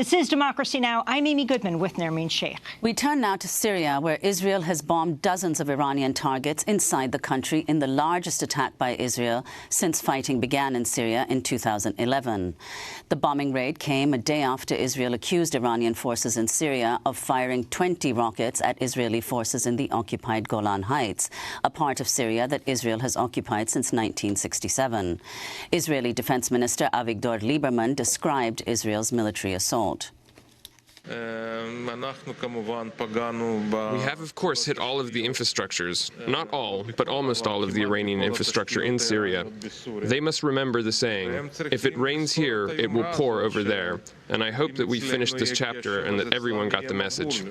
This is Democracy Now! I'm Amy Goodman with Nermeen Sheikh. We turn now to Syria, where Israel has bombed dozens of Iranian targets inside the country in the largest attack by Israel since fighting began in Syria in 2011. The bombing raid came a day after Israel accused Iranian forces in Syria of firing 20 rockets at Israeli forces in the occupied Golan Heights, a part of Syria that Israel has occupied since 1967. Israeli Defense Minister Avigdor Lieberman described Israel's military assault. We have, of course, hit all of the infrastructures. Not all, but almost all of the Iranian infrastructure in Syria. They must remember the saying, if it rains here, it will pour over there. And I hope that we finished this chapter and that everyone got the message.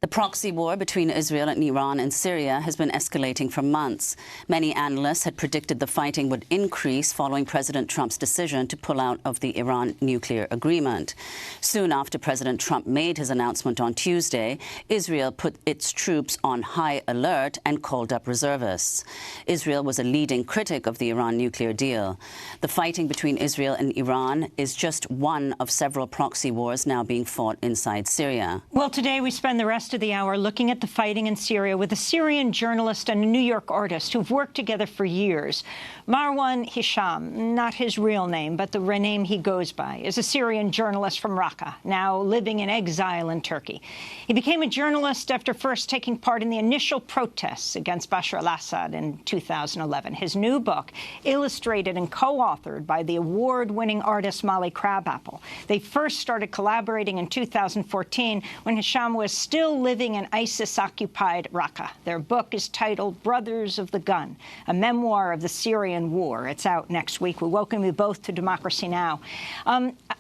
The proxy war between Israel and Iran and Syria has been escalating for months. Many analysts had predicted the fighting would increase following President Trump's decision to pull out of the Iran nuclear agreement. Soon after President Trump made his announcement on Tuesday, Israel put its troops on high alert and called up reservists. Israel was a leading critic of the Iran nuclear deal. The fighting between Israel and Iran is just one of several proxy wars now being fought inside Syria. Well, today we spend the rest of the hour looking at the fighting in Syria with a Syrian journalist and a New York artist who've worked together for years. Marwan Hisham, not his real name, but the name he goes by, is a Syrian journalist from Raqqa, now living in exile in Turkey. He became a journalist after first taking part in the initial protests against Bashar al-Assad in 2011. His new book, illustrated and co-authored by the award-winning artist Molly Crabapple. They first started collaborating in 2014 when Hisham was still living in ISIS-occupied Raqqa. Their book is titled Brothers of the Gun, a memoir of the Syrian war. It's out next week. We welcome you both to Democracy Now!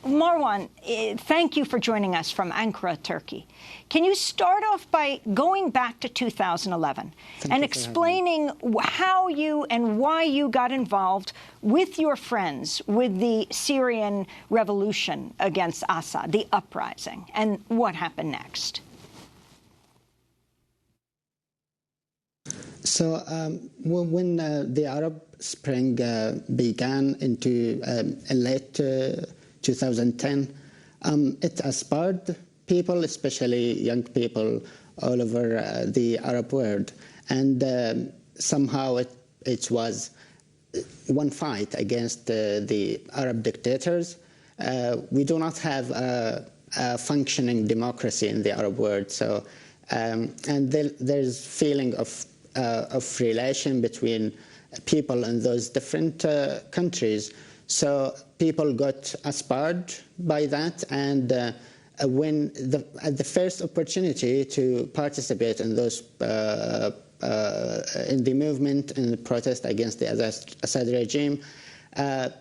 Marwan, thank you for joining us from Ankara, Turkey. Can you start off by going back to 2011 and explaining how you and why you got involved with your friends with the Syrian revolution against Assad, the uprising, and what happened next? So when the Arab Spring began into late 2010, it inspired people, especially young people, all over the Arab world. And somehow it was one fight against the Arab dictators. We do not have a functioning democracy in the Arab world. So, and there's feeling of relation between people in those different countries. So people got inspired by that, and when at the first opportunity to participate in those in the movement, in the protest against the Assad regime,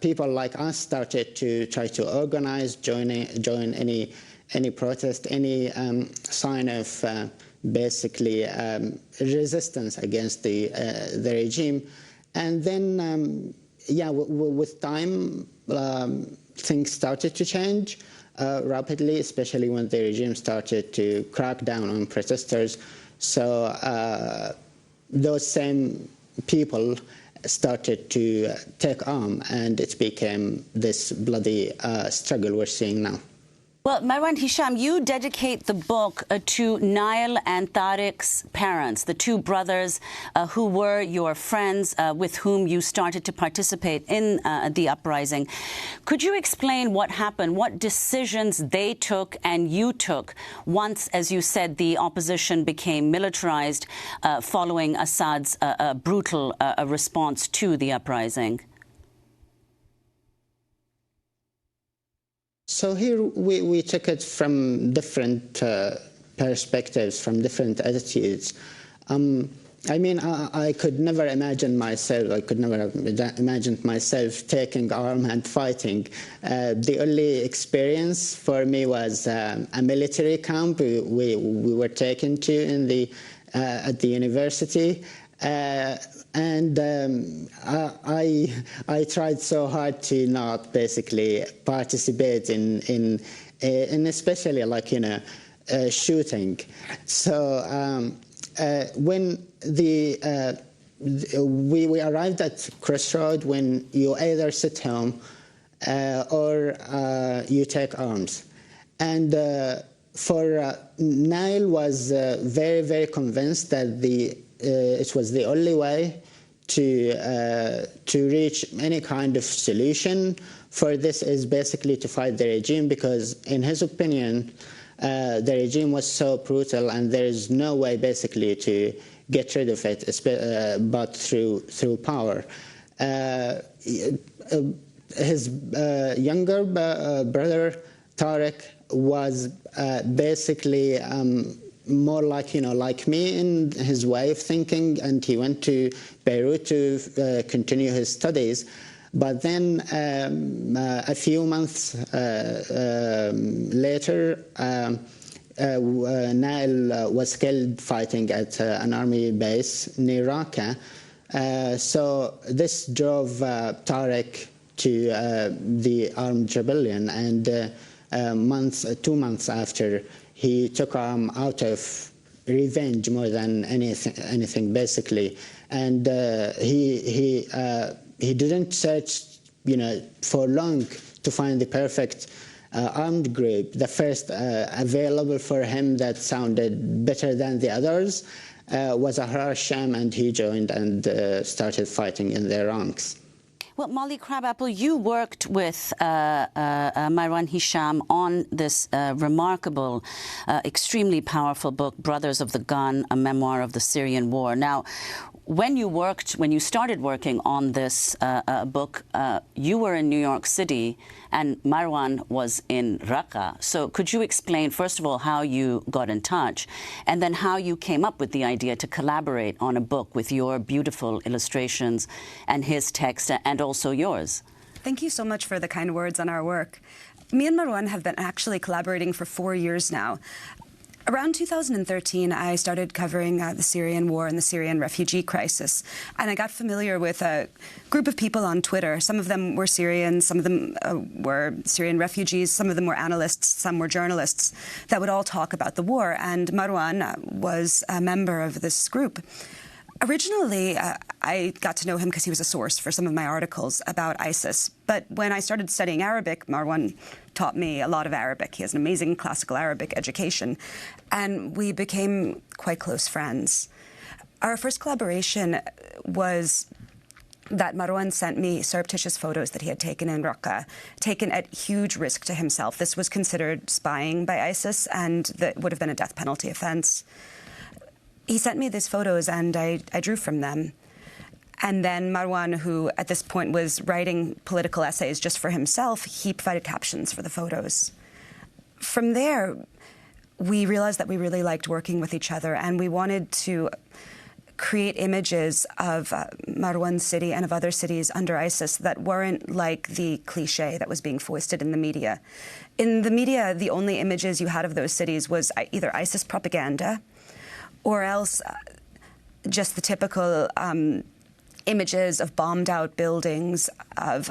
people like us started to try to organize, join any protest, any sign of basically resistance against the regime. And then, yeah, with time, things started to change rapidly, especially when the regime started to crack down on protesters. So those same people started to take arm, and it became this bloody struggle we're seeing now. Well, Marwan Hisham, you dedicate the book to Nail and Tariq's parents, the two brothers who were your friends with whom you started to participate in the uprising. Could you explain what happened, what decisions they took and you took once, as you said, the opposition became militarized following Assad's brutal response to the uprising? So here we took it from different perspectives, from different attitudes. I mean, I could never imagine myself, I could never have imagined myself taking arm and fighting. The only experience for me was a military camp we were taken to in at the university. And I tried so hard to not basically participate in especially like shooting. So when we arrived at crossroad when you either sit home or you take arms. And Nail was very, very convinced that it was the only way to reach any kind of solution for this is basically to fight the regime, because in his opinion, the regime was so brutal and there is no way basically to get rid of it but through power. His younger brother Tariq was basically more like like me in his way of thinking, and he went to Beirut to continue his studies. But then a few months later, Nail was killed fighting at an army base near Raqqa. So this drove Tariq to the armed rebellion, and 2 months after, he took out of revenge more than anything basically, and he didn't search for long to find the perfect armed group. The first available for him that sounded better than the others was al-Sham, and he joined and started fighting in their ranks. Well, Molly Crabapple, you worked with Marwan Hisham on this remarkable, extremely powerful book, Brothers of the Gun, a memoir of the Syrian war. Now, when you started working on this book, you were in New York City and Marwan was in Raqqa. So could you explain, first of all, how you got in touch, and then how you came up with the idea to collaborate on a book with your beautiful illustrations and his text, and also yours? Thank you so much for the kind words on our work. Me and Marwan have been actually collaborating for 4 years now. Around 2013, I started covering the Syrian war and the Syrian refugee crisis. And I got familiar with a group of people on Twitter. Some of them were Syrians, some of them were Syrian refugees, some of them were analysts, some were journalists, that would all talk about the war. And Marwan was a member of this group. Originally, I got to know him because he was a source for some of my articles about ISIS. But when I started studying Arabic, Marwan taught me a lot of Arabic. He has an amazing classical Arabic education. And we became quite close friends. Our first collaboration was that Marwan sent me surreptitious photos that he had taken in Raqqa, taken at huge risk to himself. This was considered spying by ISIS, and that would have been a death penalty offense. He sent me these photos, and I drew from them. And then Marwan, who at this point was writing political essays just for himself, he provided captions for the photos. From there, we realized that we really liked working with each other, and we wanted to create images of Marwan's city and of other cities under ISIS that weren't like the cliché that was being foisted in the media. In the media, the only images you had of those cities was either ISIS propaganda, or else just the typical images of bombed-out buildings, of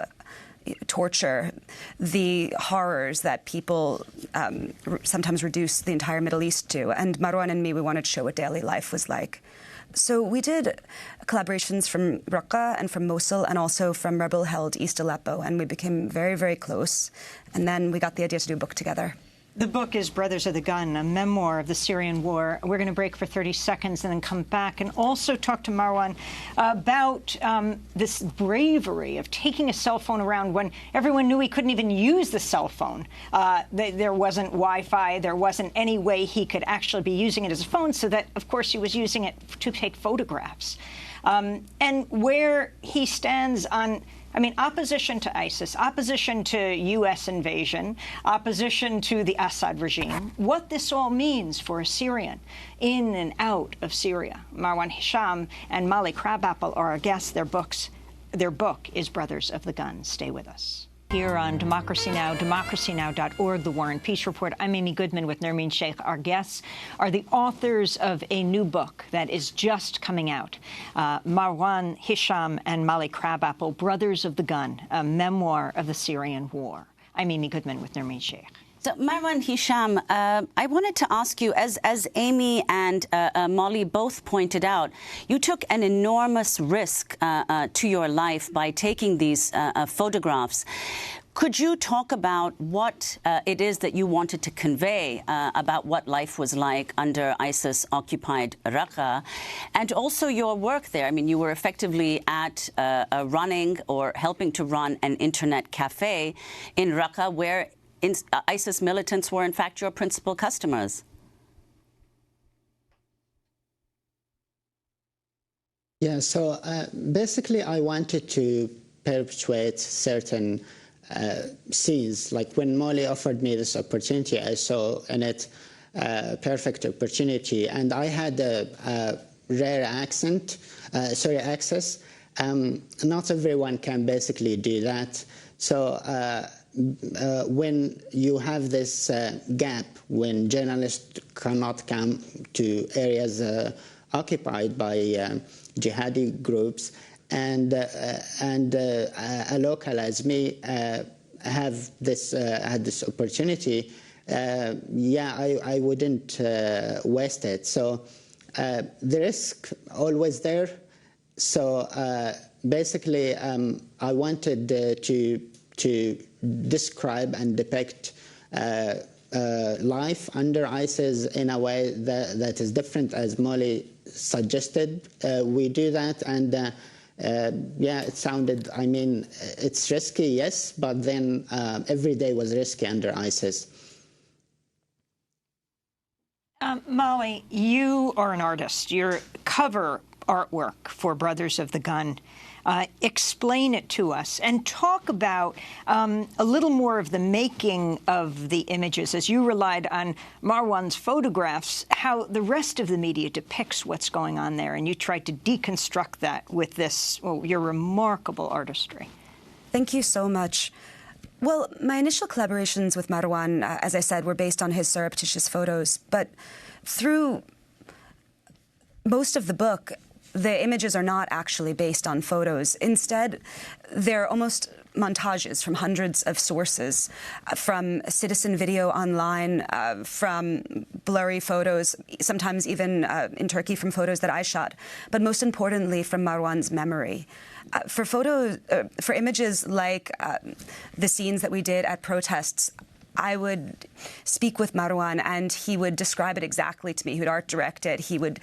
torture, the horrors that people sometimes reduce the entire Middle East to. And Marwan and me, we wanted to show what daily life was like. So we did collaborations from Raqqa and from Mosul, and also from rebel-held East Aleppo, and we became very, very close. And then we got the idea to do a book together. The book is Brothers of the Gun, a memoir of the Syrian war. We're going to break for 30 seconds and then come back and also talk to Marwan about this bravery of taking a cell phone around when everyone knew he couldn't even use the cell phone. There wasn't Wi-Fi. There wasn't any way he could actually be using it as a phone, so that, of course, he was using it to take photographs. And where he stands on, I mean, opposition to ISIS, opposition to U.S. invasion, opposition to the Assad regime, what this all means for a Syrian in and out of Syria. Marwan Hisham and Molly Crabapple are our guests. Their book is Brothers of the Gun. Stay with us. Here on Democracy Now!, democracynow.org, The War and Peace Report. I'm Amy Goodman with Nermeen Sheikh. Our guests are the authors of a new book that is just coming out. Marwan Hisham and Molly Crabapple, Brothers of the Gun, a memoir of the Syrian war. I'm Amy Goodman with Nermeen Sheikh. So, Marwan Hisham, I wanted to ask you, as Amy and Molly both pointed out, you took an enormous risk to your life by taking these photographs. Could you talk about what it is that you wanted to convey about what life was like under ISIS-occupied Raqqa, and also your work there? I mean, you were effectively at running or helping to run an internet cafe in Raqqa where ISIS militants were, in fact, your principal customers. Yeah, so basically I wanted to perpetuate certain scenes. Like when Molly offered me this opportunity, I saw in it a perfect opportunity. And I had a rare access. Not everyone can basically do that. So when you have this gap, when journalists cannot come to areas occupied by jihadi groups, and a local as me had this opportunity, I wouldn't waste it. So the risk always there. So basically, I wanted to describe and depict life under ISIS in a way that is different, as Molly suggested. We do that, and it sounded, I mean, it's risky, yes, but then every day was risky under ISIS. Molly, you are an artist. Your cover artwork for Brothers of the Gun. Explain it to us and talk about a little more of the making of the images, as you relied on Marwan's photographs, how the rest of the media depicts what's going on there, and you tried to deconstruct that with this, your remarkable artistry. Thank you so much. Well, my initial collaborations with Marwan, as I said, were based on his surreptitious photos, but through most of the book, the images are not actually based on photos. Instead, they're almost montages from hundreds of sources, from citizen video online, from blurry photos, sometimes even in Turkey from photos that I shot, but most importantly from Marwan's memory. For images like the scenes that we did at protests, I would speak with Marwan and he would describe it exactly to me. He would art direct it. He would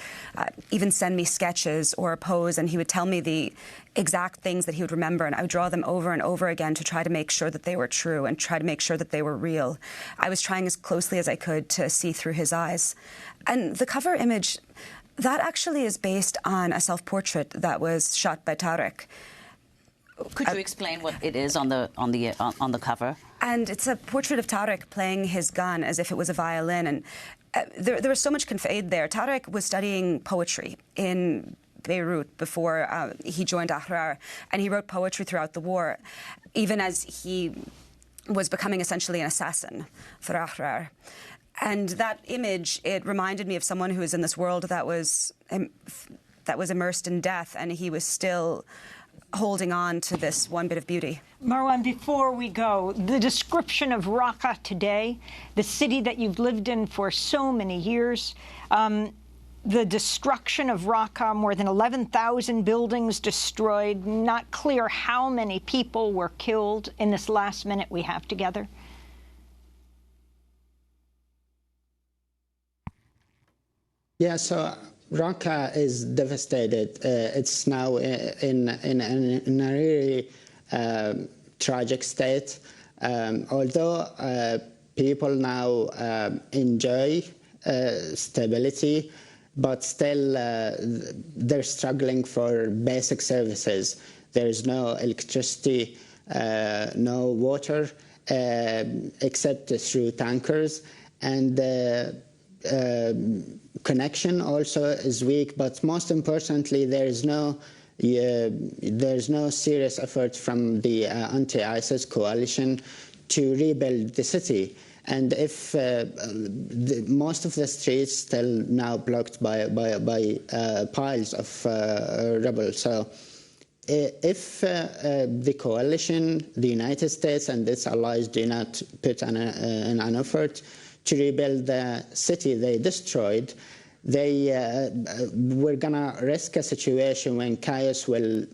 even send me sketches or a pose, and he would tell me the exact things that he would remember, and I would draw them over and over again to try to make sure that they were true and try to make sure that they were real. I was trying as closely as I could to see through his eyes. And the cover image, that actually is based on a self-portrait that was shot by Tarek. Could you explain what it is on the cover? And it's a portrait of Tarek playing his gun as if it was a violin. And there was so much conveyed there. Tarek was studying poetry in Beirut before he joined Ahrar, and he wrote poetry throughout the war, even as he was becoming essentially an assassin for Ahrar. And that image, it reminded me of someone who was in this world that was immersed in death, and he was still holding on to this one bit of beauty. Marwan, before we go, the description of Raqqa today, the city that you've lived in for so many years, the destruction of Raqqa, more than 11,000 buildings destroyed, not clear how many people were killed in this last minute we have together. Yeah, so Raqqa is devastated. It's now in a really tragic state. Although people now enjoy stability, but still they're struggling for basic services. There is no electricity, no water, except through tankers, and connection also is weak. But most importantly, there's no serious effort from the anti-ISIS coalition to rebuild the city. And if most of the streets still now blocked by piles of rubble. So if the coalition, the United States and its allies do not put in an effort to rebuild the city they destroyed, we're going to risk a situation when chaos will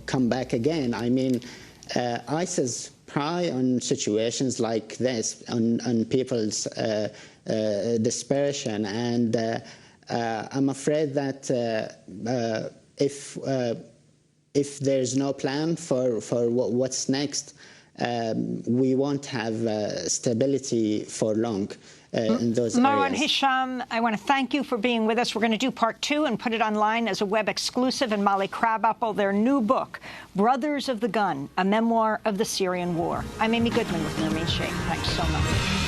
come back again. I mean, ISIS cry on situations like this, on people's desperation, and I'm afraid that if there's no plan for what's next, we won't have stability for long in those Marwan areas. Hisham, I want to thank you for being with us. We're going to do part 2 and put it online as a web exclusive. And Molly Crabapple, their new book, Brothers of the Gun, a memoir of the Syrian war. I'm Amy Goodman with Nermeen Sheikh. Thanks so much.